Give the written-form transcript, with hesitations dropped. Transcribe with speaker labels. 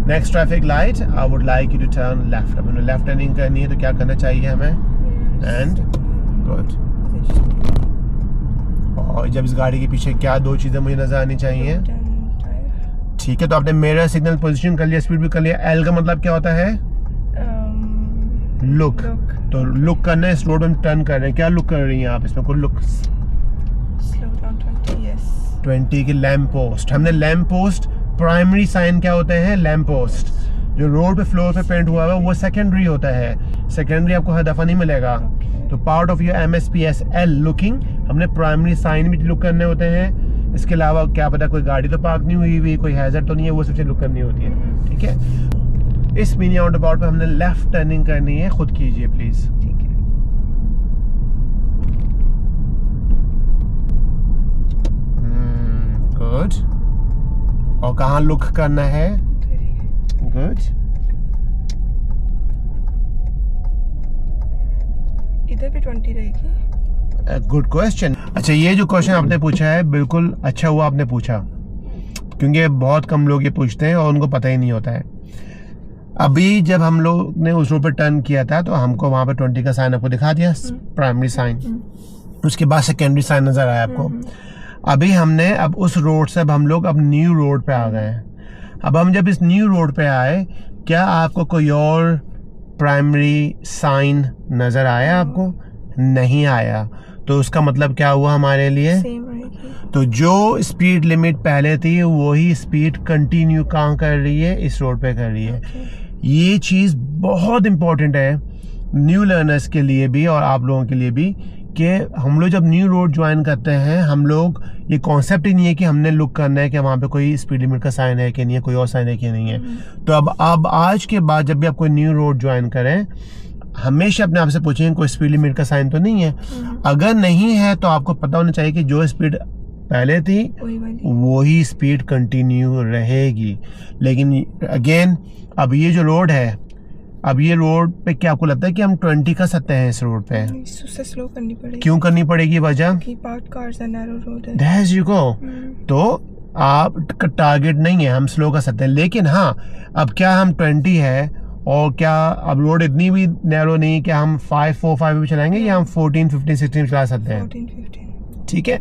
Speaker 1: Next traffic light, I would like you to turn left. अब हमें left turning करनी है तो क्या करना चाहिए हमें? And good. और जब इस गाड़ी के पीछे क्या दो चीज़ें मुझे नज़र आनी चाहिए? ठीक है, तो आपने मिरर सिग्नल पोजीशन कर लिया, स्पीड भी कर लिया। एल का मतलब क्या होता है? लुक। तो लुक करना है, इस रोड में टर्न कर रहे हैं। क्या लुक कर रही हैं आप इसमें? कोई लुक 20 की लैम्प पोस्ट। हमने लैम्प पोस्ट, प्राइमरी साइन क्या होते हैं? Lamp post. जो रोड पे फ्लोर पे पेंट हुआ है वो सेकेंडरी होता है। सेकेंडरी आपको हर दफा नहीं मिलेगा। तो part of your MSPS L looking, हमने प्राइमरी साइन भी लुक करने होते हैं। इसके अलावा क्या पता कोई गाड़ी तो पार्क नहीं हुई हुई, कोई हैजर्ड तो नहीं है, वो सबसे लुक करनी होती है। ठीक है, इस मिनी राउंड अबाउट पे हमने लेफ्ट टर्निंग करनी है। खुद कीजिए प्लीज। ठीक है, गुड। और कहाँ लुक करना है? गुड।
Speaker 2: इधर भी 20 रहेगी।
Speaker 1: Good question. अच्छा, ये जो क्वेश्चन आपने पूछा है बिल्कुल अच्छा हुआ आपने पूछा, क्योंकि बहुत कम लोग ये पूछते हैं और उनको पता ही नहीं होता है। अभी जब हम लोग ने उस रोड पे टर्न किया था तो हमको वहाँ पे 20 का साइन आपको दिखा दिया, प्राइमरी साइन। उसके बाद सेकेंडरी साइन नजर आया आपको। अभी हमने अब उस रोड से अब हम लोग अब न्यू रोड पे आ गए हैं। अब हम जब इस न्यू रोड पे आए, क्या आपको कोई और प्राइमरी साइन नजर आया? आपको नहीं आया। तो उसका मतलब क्या हुआ हमारे लिए? तो जो स्पीड लिमिट पहले थी वही स्पीड कंटिन्यू कहाँ कर रही है? इस रोड पे कर रही है। ये चीज़ बहुत इम्पोर्टेंट है न्यू लर्नर्स के लिए भी और आप लोगों के लिए भी, कि हम लोग जब न्यू रोड ज्वाइन करते हैं, हम लोग ये कॉन्सेप्ट ही नहीं है कि हमने लुक करना है कि वहाँ पे कोई स्पीड लिमिट का साइन है कि नहीं है, कोई और साइन है कि नहीं है। तो अब आज के बाद जब भी आप कोई न्यू रोड ज्वाइन करें, हमेशा अपने आप से पूछें कोई स्पीड लिमिट का साइन तो नहीं है। अगर नहीं है तो आपको पता होना चाहिए कि जो स्पीड पहले थी वही स्पीड कंटिन्यू रहेगी। लेकिन अगेन, अब ये जो रोड है, अब ये रोड पे क्या आपको लगता है कि हम 20 कर सकते हैं इस रोड पे?
Speaker 2: उससे स्लो करनी पड़ेगी।
Speaker 1: क्यों करनी पड़ेगी? वजह
Speaker 2: कि parked cars and narrow road है।
Speaker 1: That's you go. तो आप टारगेट नहीं है, हम स्लो कर सकते हैं। लेकिन हाँ, अब क्या हम 20 है और क्या अब रोड इतनी भी नैरो नहीं कि हम 545 भी चलाएंगे, या हम 14, 15, 16 चला सकते हैं?
Speaker 2: 14, 15।
Speaker 1: ठीक है।